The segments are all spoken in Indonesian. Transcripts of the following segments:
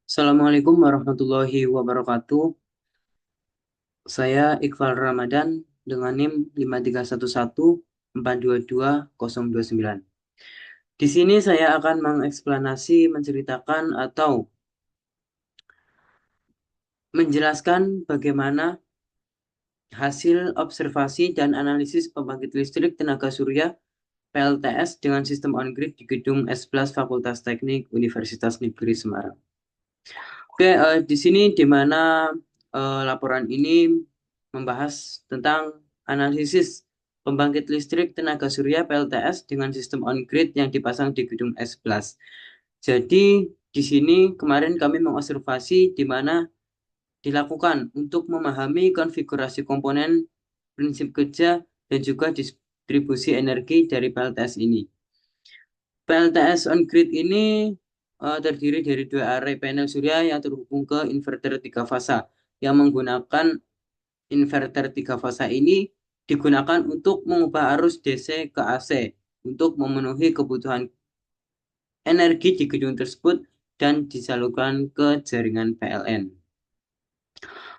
Assalamualaikum warahmatullahi wabarakatuh. Saya Iqbal Ramadan dengan NIM 531142209. Di sini saya akan mengeksplanasi, menceritakan atau menjelaskan bagaimana hasil observasi dan analisis pembangkit listrik tenaga surya PLTS dengan sistem on-grid di Gedung S11 Fakultas Teknik Universitas Negeri Semarang. Oke, di sini di mana laporan ini membahas tentang analisis pembangkit listrik tenaga surya PLTS dengan sistem on-grid yang dipasang di gedung S11. Jadi di sini kemarin kami mengobservasi di mana dilakukan untuk memahami konfigurasi komponen, prinsip kerja, dan juga distribusi energi dari PLTS ini. PLTS on-grid ini terdiri dari dua array panel surya yang terhubung ke inverter tiga fasa. Yang menggunakan inverter tiga fasa ini digunakan untuk mengubah arus DC ke AC untuk memenuhi kebutuhan energi di gedung tersebut dan disalurkan ke jaringan PLN.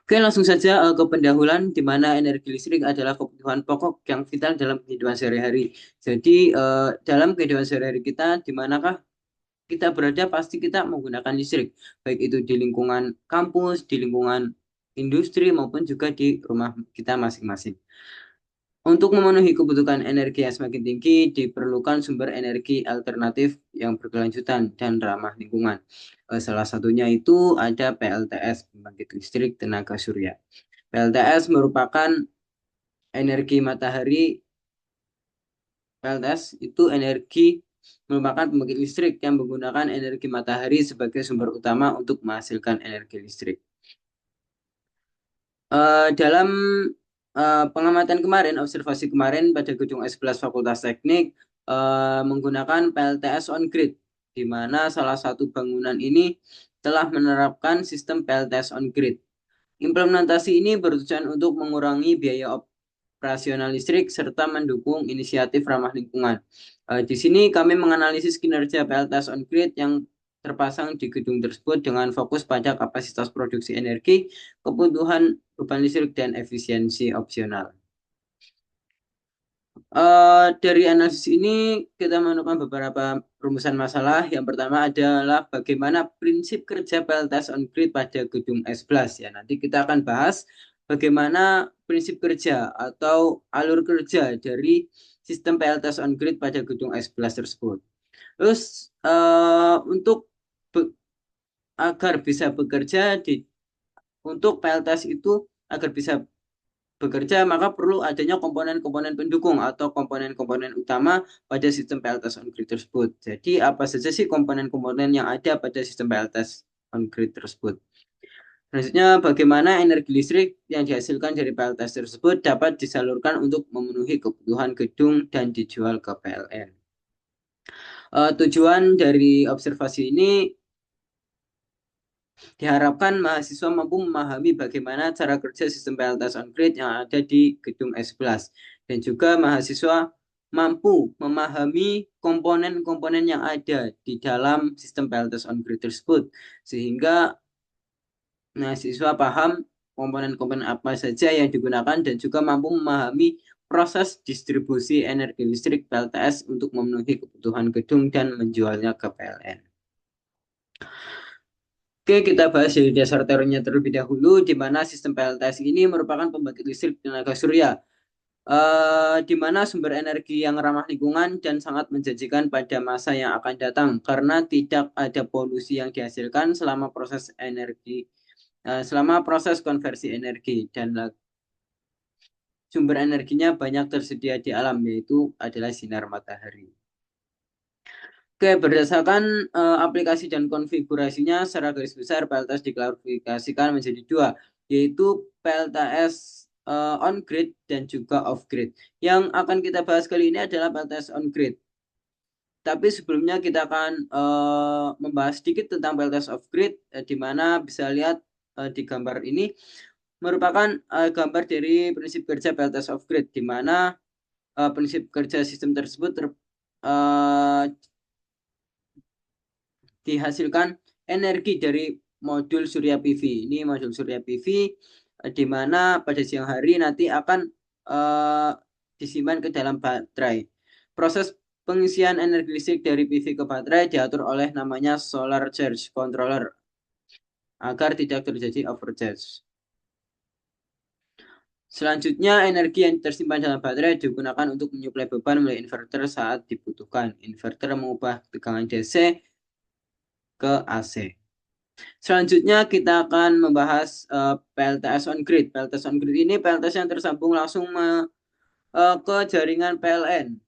Oke, langsung saja ke pendahuluan di mana energi listrik adalah kebutuhan pokok yang vital dalam kehidupan sehari-hari. Jadi, dalam kehidupan sehari-hari kita, di manakah kita berada pasti kita menggunakan listrik, baik itu di lingkungan kampus, di lingkungan industri maupun juga di rumah kita masing-masing. Untuk memenuhi kebutuhan energi yang semakin tinggi, diperlukan sumber energi alternatif yang berkelanjutan dan ramah lingkungan. Salah satunya itu ada PLTS, pembangkit listrik tenaga surya. PLTS merupakan energi matahari. PLTS itu merupakan pembangkit listrik yang menggunakan energi matahari sebagai sumber utama untuk menghasilkan energi listrik. Dalam pengamatan kemarin, observasi kemarin pada gedung S11 Fakultas Teknik menggunakan PLTS on-grid, di mana salah satu bangunan ini telah menerapkan sistem PLTS on-grid. Implementasi ini bertujuan untuk mengurangi biaya operasional listrik serta mendukung inisiatif ramah lingkungan. Di sini kami menganalisis kinerja PLTS on-grid yang terpasang di gedung tersebut dengan fokus pada kapasitas produksi energi, kebutuhan beban listrik, dan efisiensi opsional. Dari analisis ini kita menemukan beberapa rumusan masalah. Yang pertama adalah bagaimana prinsip kerja PLTS on-grid pada gedung S11. Ya, nanti kita akan bahas bagaimana prinsip kerja atau alur kerja dari sistem PLTS on-grid pada gedung S11 tersebut. Terus untuk agar bisa bekerja untuk PLTS itu agar bisa bekerja, maka perlu adanya komponen-komponen pendukung atau komponen-komponen utama pada sistem PLTS on-grid tersebut. Jadi, apa saja sih komponen-komponen yang ada pada sistem PLTS on-grid tersebut? Selanjutnya, bagaimana energi listrik yang dihasilkan dari PLTS tersebut dapat disalurkan untuk memenuhi kebutuhan gedung dan dijual ke PLN. Tujuan dari observasi ini diharapkan mahasiswa mampu memahami bagaimana cara kerja sistem PLTS on-grid yang ada di gedung S11 dan juga mahasiswa mampu memahami komponen-komponen yang ada di dalam sistem PLTS on-grid tersebut sehingga mahasiswa paham komponen-komponen apa saja yang digunakan dan juga mampu memahami proses distribusi energi listrik PLTS untuk memenuhi kebutuhan gedung dan menjualnya ke PLN. Oke, kita bahas dari dasar teorinya terlebih dahulu, di mana sistem PLTS ini merupakan pembangkit listrik tenaga surya, di mana sumber energi yang ramah lingkungan dan sangat menjanjikan pada masa yang akan datang, karena tidak ada polusi yang dihasilkan selama proses konversi energi, dan sumber energinya banyak tersedia di alam, yaitu adalah sinar matahari. Oke, berdasarkan aplikasi dan konfigurasinya secara garis besar PLTS diklasifikasikan menjadi dua, yaitu PLTS on-grid dan juga off-grid. Yang akan kita bahas kali ini adalah PLTS on-grid. Tapi sebelumnya kita akan membahas sedikit tentang PLTS off-grid, di mana bisa lihat di gambar ini merupakan gambar dari prinsip kerja PLTS off-grid, di mana prinsip kerja sistem tersebut dihasilkan energi dari modul surya PV. Ini modul surya PV di mana pada siang hari nanti akan disimpan ke dalam baterai. Proses pengisian energi listrik dari PV ke baterai diatur oleh namanya solar charge controller agar tidak terjadi overcharge. Selanjutnya, energi yang tersimpan dalam baterai digunakan untuk menyuplai beban melalui inverter saat dibutuhkan. Inverter mengubah tegangan DC ke AC. Selanjutnya kita akan membahas PLTS on grid. PLTS on grid ini PLTS yang tersambung langsung ke jaringan PLN.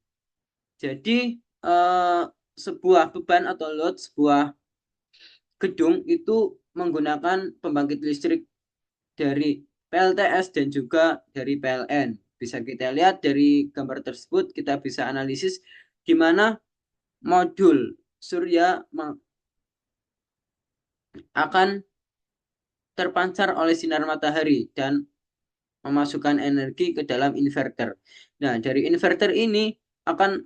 Jadi sebuah beban atau load sebuah gedung itu menggunakan pembangkit listrik dari PLTS dan juga dari PLN. Bisa kita lihat dari gambar tersebut, kita bisa analisis di mana modul surya akan terpancar oleh sinar matahari dan memasukkan energi ke dalam inverter. Nah, dari inverter ini akan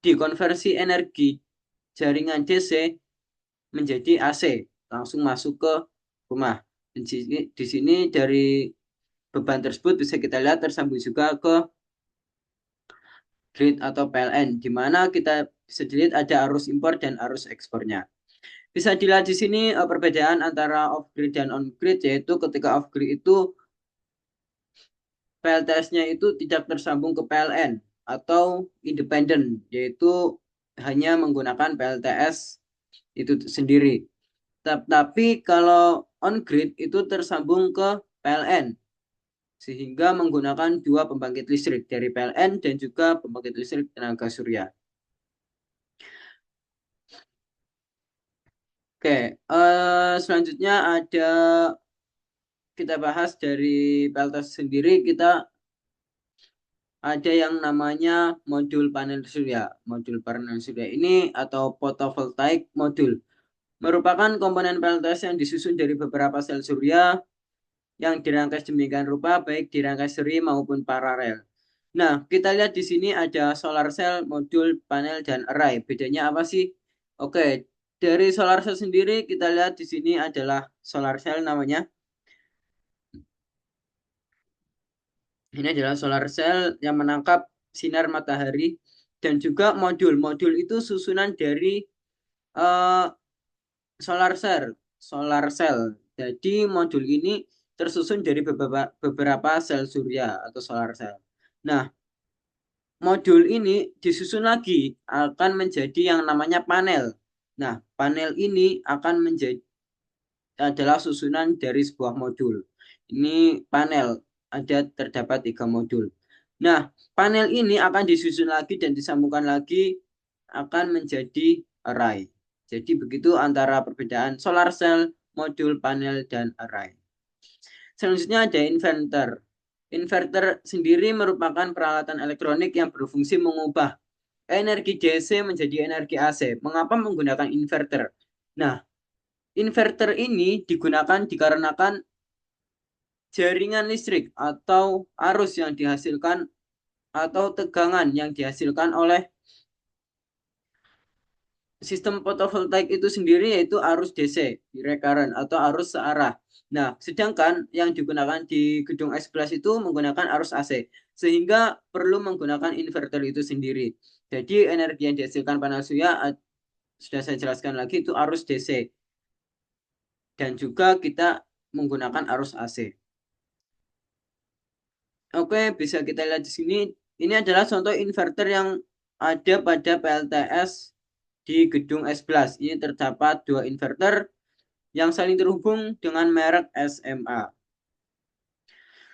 dikonversi energi jaringan DC menjadi AC, langsung masuk ke rumah. Di sini dari beban tersebut bisa kita lihat tersambung juga ke grid atau PLN, di mana kita bisa dilihat ada arus impor dan arus ekspornya. Bisa dilihat di sini perbedaan antara off grid dan on grid, yaitu ketika off grid itu PLTS-nya itu tidak tersambung ke PLN atau independen, yaitu hanya menggunakan PLTS itu sendiri. Tapi kalau on grid itu tersambung ke PLN, sehingga menggunakan dua pembangkit listrik dari PLN dan juga pembangkit listrik tenaga surya. Oke, selanjutnya kita bahas dari PLTS sendiri, kita ada yang namanya modul panel surya. Modul panel surya ini atau photovoltaic modul merupakan komponen PLTS yang disusun dari beberapa sel surya yang dirangkai sedemikian rupa, baik dirangkai seri maupun paralel. Nah, kita lihat di sini ada solar cell, modul, panel, dan array. Bedanya apa sih? Oke, dari solar cell sendiri kita lihat di sini adalah solar cell namanya. Ini adalah solar cell yang menangkap sinar matahari dan juga modul. Modul itu susunan dari uh, solar cell. Solar cell. Jadi modul ini tersusun dari beberapa sel surya atau solar cell. Nah, modul ini disusun lagi akan menjadi yang namanya panel. Nah, panel ini akan menjadi adalah susunan dari sebuah modul. Ini panel, terdapat 3 modul. Nah, panel ini akan disusun lagi dan disambungkan lagi akan menjadi array. Jadi begitu antara perbedaan solar cell, modul, panel, dan array. Selanjutnya ada inverter. Inverter sendiri merupakan peralatan elektronik yang berfungsi mengubah energi DC menjadi energi AC. Mengapa menggunakan inverter? Nah, inverter ini digunakan dikarenakan jaringan listrik atau arus yang dihasilkan atau tegangan yang dihasilkan oleh sistem fotovoltaik itu sendiri yaitu arus DC, direct current atau arus searah. Nah, sedangkan yang digunakan di gedung S11 itu menggunakan arus AC, sehingga perlu menggunakan inverter itu sendiri. Jadi energi yang dihasilkan panel surya sudah saya jelaskan lagi itu arus DC. Dan juga kita menggunakan arus AC. Oke, bisa kita lihat di sini. Ini adalah contoh inverter yang ada pada PLTS di gedung S11. Ini terdapat 2 inverter yang saling terhubung dengan merek SMA.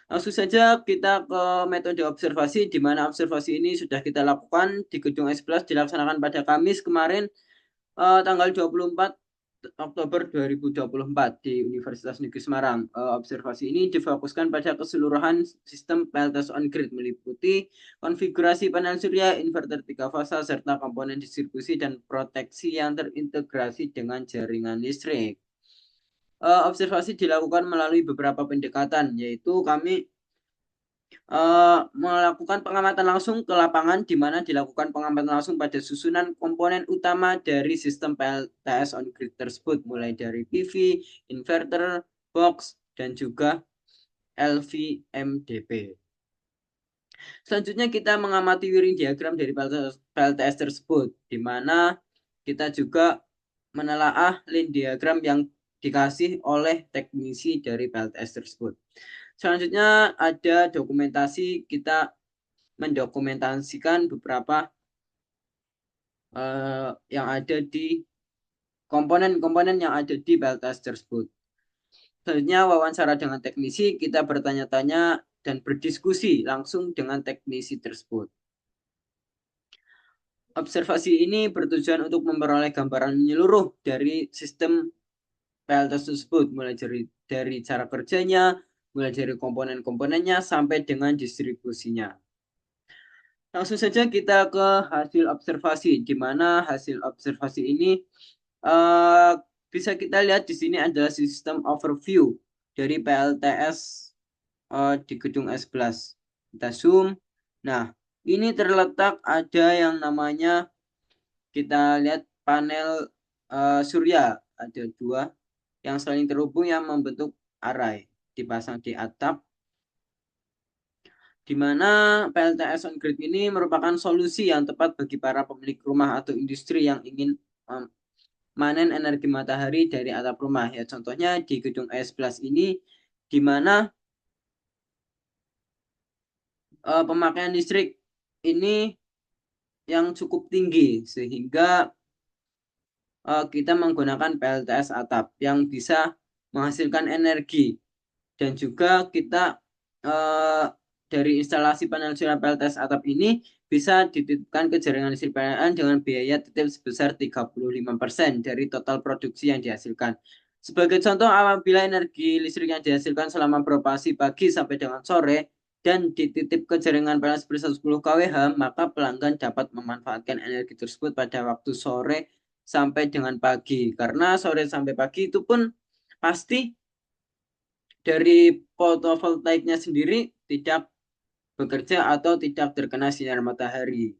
Langsung saja kita ke metode observasi, di mana observasi ini sudah kita lakukan di gedung S11 dilaksanakan pada Kamis kemarin tanggal 24 Oktober 2024 di Universitas Negeri Semarang. Observasi ini difokuskan pada keseluruhan sistem PLTS on grid meliputi konfigurasi panel surya, inverter 3 fasa, serta komponen distribusi dan proteksi yang terintegrasi dengan jaringan listrik. Observasi dilakukan melalui beberapa pendekatan, yaitu kami melakukan pengamatan langsung ke lapangan, di mana dilakukan pengamatan langsung pada susunan komponen utama dari sistem PLTS on grid tersebut, mulai dari PV, inverter, box, dan juga LVMDP. Selanjutnya kita mengamati wiring diagram dari PLTS tersebut, di mana kita juga menelaah line diagram yang dikasih oleh teknisi dari PLTS tersebut. Selanjutnya ada dokumentasi, kita mendokumentasikan beberapa yang ada di komponen-komponen yang ada di PLTS tersebut. Selanjutnya wawancara dengan teknisi, kita bertanya-tanya dan berdiskusi langsung dengan teknisi tersebut. Observasi ini bertujuan untuk memperoleh gambaran menyeluruh dari sistem PLTS tersebut, mulai dari cara kerjanya, mulai dari komponen-komponennya, sampai dengan distribusinya. Langsung saja kita ke hasil observasi, di mana hasil observasi ini uh, bisa kita lihat di sini adalah sistem overview dari PLTS di gedung S11. Kita zoom. Nah, ini terletak ada yang namanya, kita lihat panel surya, ada dua yang saling terhubung yang membentuk array, dipasang di atap, di mana PLTS on grid ini merupakan solusi yang tepat bagi para pemilik rumah atau industri yang ingin manen energi matahari dari atap rumah. Ya, contohnya di gedung S11 ini, di mana pemakaian listrik ini yang cukup tinggi, sehingga kita menggunakan PLTS atap yang bisa menghasilkan energi. Dan juga kita dari instalasi panel surya PLTS atap ini bisa dititipkan ke jaringan listrik PLN dengan biaya titip sebesar 35% dari total produksi yang dihasilkan. Sebagai contoh, apabila energi listrik yang dihasilkan selama beroperasi pagi sampai dengan sore dan dititip ke jaringan PLN sebesar 10 kWh, maka pelanggan dapat memanfaatkan energi tersebut pada waktu sore sampai dengan pagi. Karena sore sampai pagi itu pun pasti dari fotovoltaiknya sendiri tidak bekerja atau tidak terkena sinar matahari.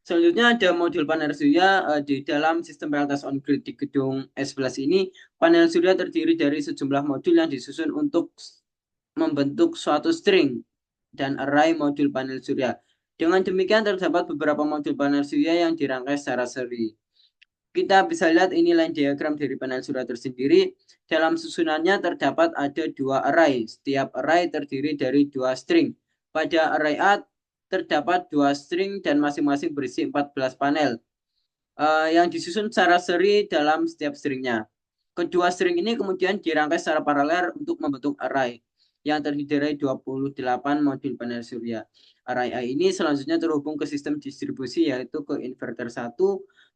Selanjutnya ada modul panel surya di dalam sistem PLTS on grid di gedung S11 ini. Panel surya terdiri dari sejumlah modul yang disusun untuk membentuk suatu string dan array modul panel surya. Dengan demikian terdapat beberapa modul panel surya yang dirangkai secara seri. Kita bisa lihat ini line diagram dari panel surya tersendiri. Dalam susunannya terdapat ada dua array. Setiap array terdiri dari dua string. Pada array A terdapat dua string dan masing-masing berisi 14 panel yang disusun secara seri dalam setiap stringnya. Kedua string ini kemudian dirangkai secara paralel untuk membentuk array yang terdiri dari 28 modul panel surya. Array A ini selanjutnya terhubung ke sistem distribusi, yaitu ke inverter 1.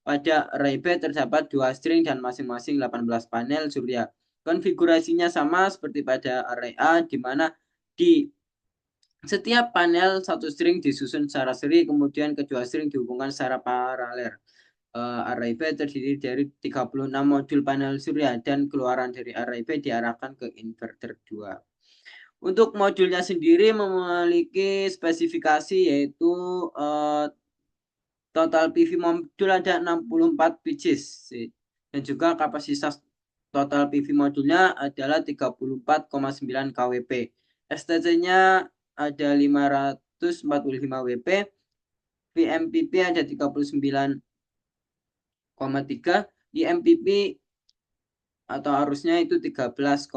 Pada array B terdapat dua string dan masing-masing 18 panel surya. Konfigurasinya sama seperti pada array A, di mana di setiap panel satu string disusun secara seri, kemudian kedua string dihubungkan secara paralel. Array B terdiri dari 36 modul panel surya dan keluaran dari array B diarahkan ke inverter 2. Untuk modulnya sendiri memiliki spesifikasi, yaitu total PV modul ada 64 pieces dan juga kapasitas total PV modulnya adalah 34,9 kWp. STC-nya ada 545 WP, VMPP ada 39,3, IMPP atau arusnya itu 13,87,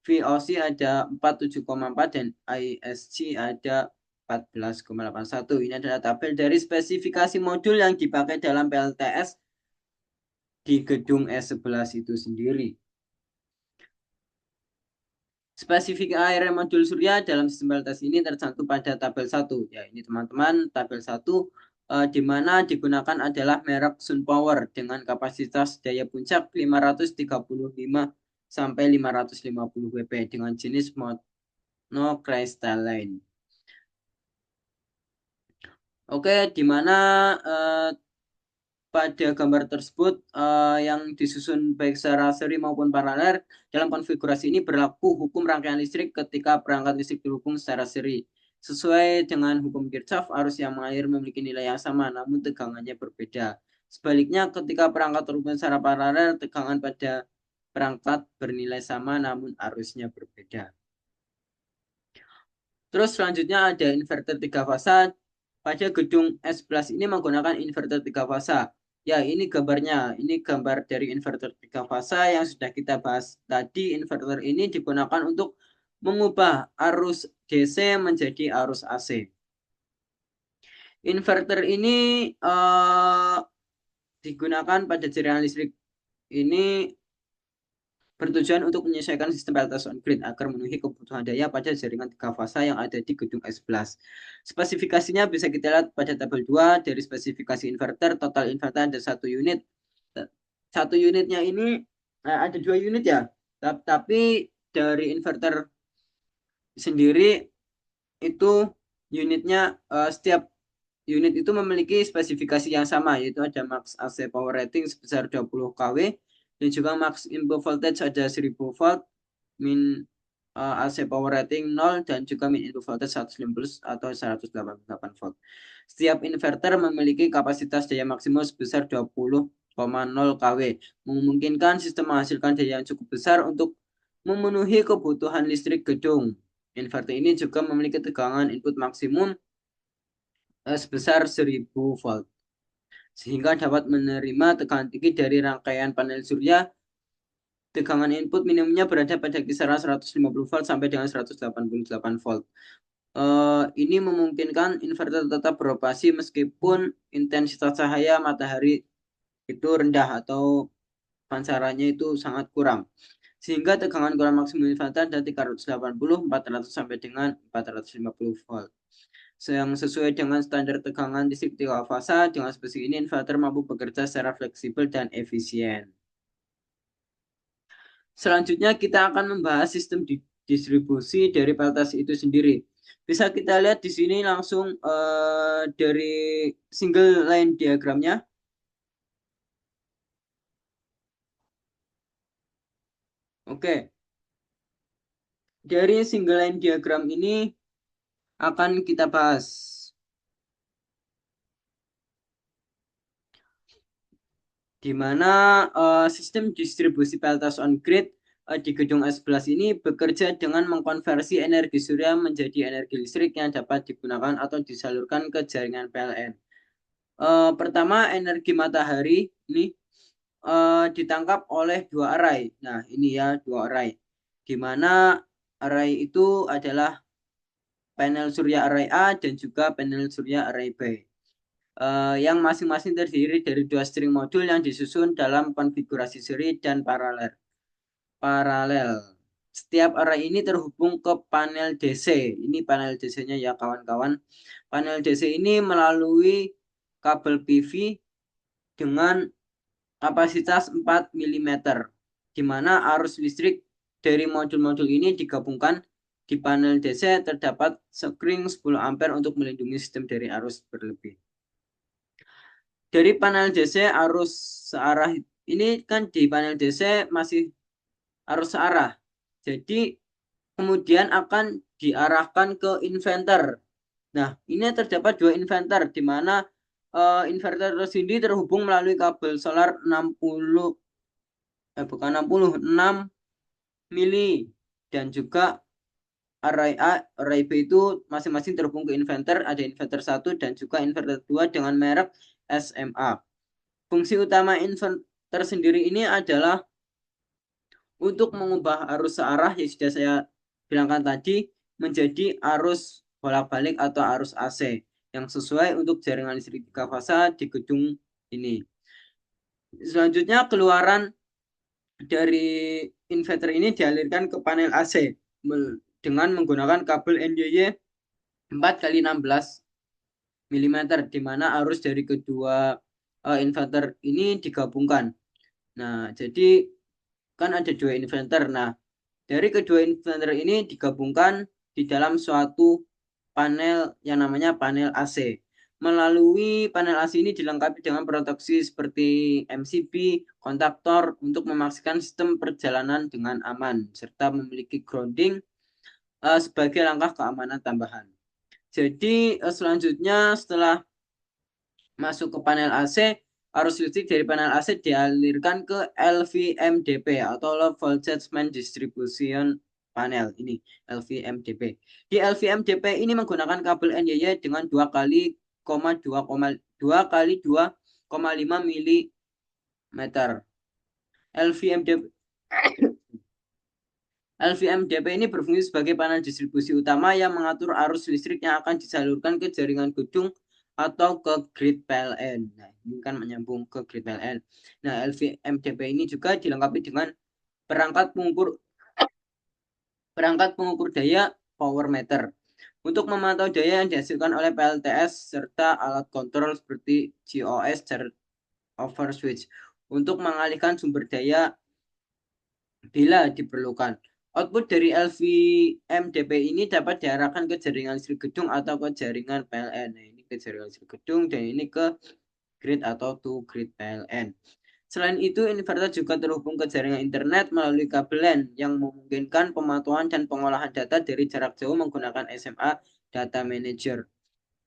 VOC ada 47,4 dan ISC ada 14,81. Ini adalah tabel dari spesifikasi modul yang dipakai dalam PLTS di gedung S11 itu sendiri. Spesifik area modul surya dalam sistem PLTS ini tercantum pada tabel 1. Ya, ini teman-teman, tabel 1 di mana digunakan adalah merek SunPower dengan kapasitas daya puncak 535 sampai 550 WP dengan jenis monocrystalline. Oke, di mana pada gambar tersebut yang disusun baik secara seri maupun paralel. Dalam konfigurasi ini berlaku hukum rangkaian listrik ketika perangkat listrik terhubung secara seri. Sesuai dengan hukum Kirchhoff, arus yang mengalir memiliki nilai yang sama namun tegangannya berbeda. Sebaliknya, ketika perangkat terhubung secara paralel, tegangan pada perangkat bernilai sama namun arusnya berbeda. Terus selanjutnya ada inverter 3 fasa. Pada gedung S11 ini menggunakan inverter 3 fasa. Ya, ini gambarnya. Ini gambar dari inverter 3 fasa yang sudah kita bahas tadi. Inverter ini digunakan untuk mengubah arus DC menjadi arus AC. Inverter ini digunakan pada jaringan listrik ini bertujuan untuk menyesuaikan sistem PLTS on grid agar memenuhi kebutuhan daya pada jaringan 3 fasa yang ada di gedung S11. Spesifikasinya bisa kita lihat pada tabel 2 dari spesifikasi inverter. Total inverter ada 1 unit. Satu unitnya ini ada 2 unit ya. Tapi dari inverter sendiri itu unitnya setiap unit itu memiliki spesifikasi yang sama, yaitu ada max AC power rating sebesar 20 kW dan juga max input voltage ada 1000 volt, min AC power rating 0 dan juga min input voltage 150 atau 188 volt. Setiap inverter memiliki kapasitas daya maksimum sebesar 20,0 kW, memungkinkan sistem menghasilkan daya yang cukup besar untuk memenuhi kebutuhan listrik gedung. Inverter ini juga memiliki tegangan input maksimum sebesar 1000 volt, sehingga dapat menerima tegangan tinggi dari rangkaian panel surya. Tegangan input minimumnya berada pada kisaran 150 volt sampai dengan 188 volt. Ini memungkinkan inverter tetap beroperasi meskipun intensitas cahaya matahari itu rendah atau pancarannya itu sangat kurang. Sehingga tegangan kurang maksimum inverter dari 380, 400 sampai dengan 450 volt. Yang sesuai dengan standar tegangan listrik 3 fasa. Dengan spesifik ini inverter mampu bekerja secara fleksibel dan efisien. Selanjutnya kita akan membahas sistem distribusi dari PLTS itu sendiri. Bisa kita lihat di sini langsung dari single line diagramnya. Oke. Dari single line diagram ini akan kita bahas. Di mana sistem distribusi PLTS on grid di gedung S11 ini bekerja dengan mengkonversi energi surya menjadi energi listrik yang dapat digunakan atau disalurkan ke jaringan PLN. Pertama, energi matahari ini ditangkap oleh 2 array. Nah, ini ya 2 array. Di mana array itu adalah panel surya array A dan juga panel surya array B. Yang masing-masing terdiri dari 2 string modul yang disusun dalam konfigurasi seri dan paralel. Setiap array ini terhubung ke panel DC. Ini panel DC-nya ya kawan-kawan. Panel DC ini melalui kabel PV dengan kapasitas 4 mm, di mana arus listrik dari modul-modul ini digabungkan. Di panel DC terdapat sekring 10 ampere untuk melindungi sistem dari arus berlebih. Dari panel DC arus searah ini kan di panel DC masih arus searah. Jadi kemudian akan diarahkan ke inverter. Nah, ini terdapat 2 inverter di mana inverter sendiri terhubung melalui kabel solar 60 bukan 60 6 mili dan juga array A, array B itu masing-masing terhubung ke inverter. Ada inverter 1 dan juga inverter 2 dengan merek SMA. Fungsi utama inverter sendiri ini adalah untuk mengubah arus searah yang sudah saya bilangkan tadi menjadi arus bolak-balik atau arus AC yang sesuai untuk jaringan listrik 3 fasa di gedung ini. Selanjutnya keluaran dari inverter ini dialirkan ke panel AC dengan menggunakan kabel NYY 4x16 mm, di mana arus dari kedua inverter ini digabungkan. Nah, jadi kan ada 2 inverter. Nah, dari kedua inverter ini digabungkan di dalam suatu panel yang namanya panel AC. Melalui panel AC ini dilengkapi dengan proteksi seperti MCB, kontaktor untuk memastikan sistem perjalanan dengan aman, serta memiliki grounding sebagai langkah keamanan tambahan. Jadi selanjutnya setelah masuk ke panel AC, arus listrik dari panel AC dialirkan ke LVMDP atau Low Voltage Main Distribution Panel ini, LVMDP. Di LVMDP ini menggunakan kabel NYY dengan 2 kali 2,5 mm. LVMDP LVMDP ini berfungsi sebagai panel distribusi utama yang mengatur arus listrik yang akan disalurkan ke jaringan gedung atau ke grid PLN. Nah, ini kan menyambung ke grid PLN. Nah, LVMDP ini juga dilengkapi dengan perangkat pengukur daya power meter untuk memantau daya yang dihasilkan oleh PLTS serta alat kontrol seperti GOS over switch untuk mengalihkan sumber daya bila diperlukan. Output dari LVMDP ini dapat diarahkan ke jaringan listrik gedung atau ke jaringan PLN. Nah, ini ke jaringan listrik gedung dan ini ke grid atau to grid PLN. Selain itu, inverter juga terhubung ke jaringan internet melalui kabel LAN yang memungkinkan pemantauan dan pengolahan data dari jarak jauh menggunakan SMA Data Manager.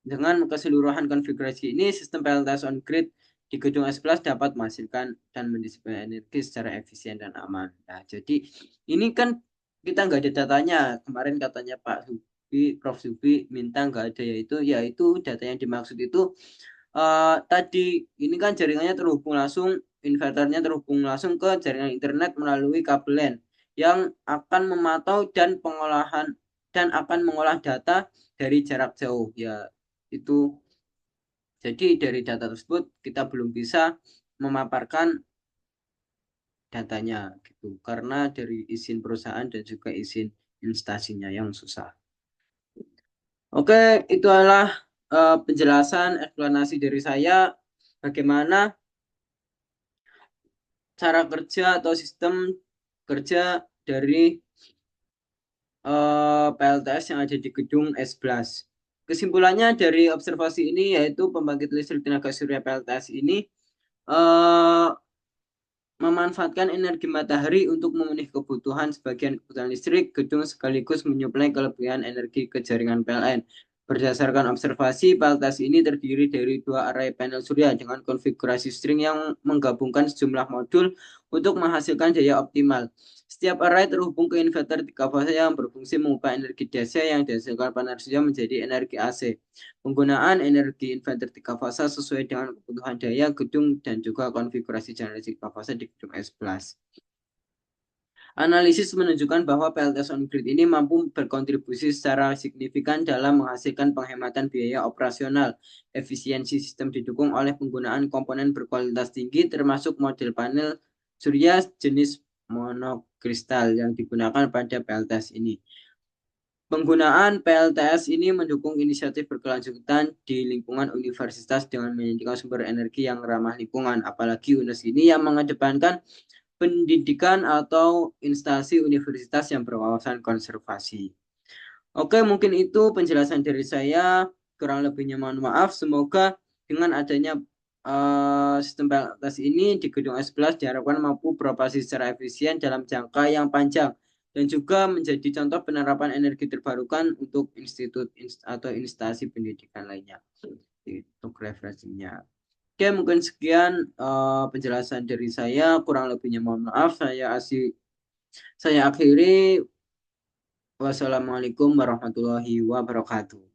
Dengan keseluruhan konfigurasi ini, sistem PLTS on grid di gedung S+ dapat menghasilkan dan mendistribusikan energi secara efisien dan aman. Nah, jadi ini kan kita nggak ada datanya. Kemarin katanya Pak Subi, Prof. Subi minta nggak ada, yaitu data yang dimaksud itu tadi ini kan jaringannya terhubung langsung, inverternya terhubung langsung ke jaringan internet melalui kabel LAN yang akan memantau dan akan mengolah data dari jarak jauh. Ya, itu jadi dari data tersebut kita belum bisa memaparkan datanya gitu karena dari izin perusahaan dan juga izin instasinya yang susah. Oke, itu adalah penjelasan eksplanasi dari saya bagaimana cara kerja atau sistem kerja dari PLTS yang ada di gedung S+. Kesimpulannya dari observasi ini yaitu pembangkit listrik tenaga surya PLTS ini eh, memanfaatkan energi matahari untuk memenuhi kebutuhan sebagian kebutuhan listrik gedung sekaligus menyuplai kelebihan energi ke jaringan PLN. Berdasarkan observasi, PLTS ini terdiri dari 2 array panel surya dengan konfigurasi string yang menggabungkan sejumlah modul untuk menghasilkan daya optimal. Setiap array terhubung ke inverter 3 fase yang berfungsi mengubah energi DC yang dihasilkan panel surya menjadi energi AC. Penggunaan energi inverter 3 fase sesuai dengan kebutuhan daya gedung dan juga konfigurasi generasi 3 fase di gedung S+. Analisis menunjukkan bahwa PLTS on grid ini mampu berkontribusi secara signifikan dalam menghasilkan penghematan biaya operasional. Efisiensi sistem didukung oleh penggunaan komponen berkualitas tinggi termasuk model panel surya jenis monokristal yang digunakan pada PLTS ini. Penggunaan PLTS ini mendukung inisiatif berkelanjutan di lingkungan universitas dengan menyediakan sumber energi yang ramah lingkungan, apalagi UNES ini yang mengedepankan pendidikan atau instansi universitas yang berwawasan konservasi. Oke, mungkin itu penjelasan dari saya. Kurang lebihnya mohon maaf. Semoga dengan adanya sistem PLTS ini di gedung S+ diharapkan mampu beroperasi secara efisien dalam jangka yang panjang dan juga menjadi contoh penerapan energi terbarukan untuk institut atau instansi pendidikan lainnya. Itu referensinya. Oke, mungkin sekian penjelasan dari saya. Kurang lebihnya mohon maaf. Saya akhiri. Wassalamualaikum warahmatullahi wabarakatuh.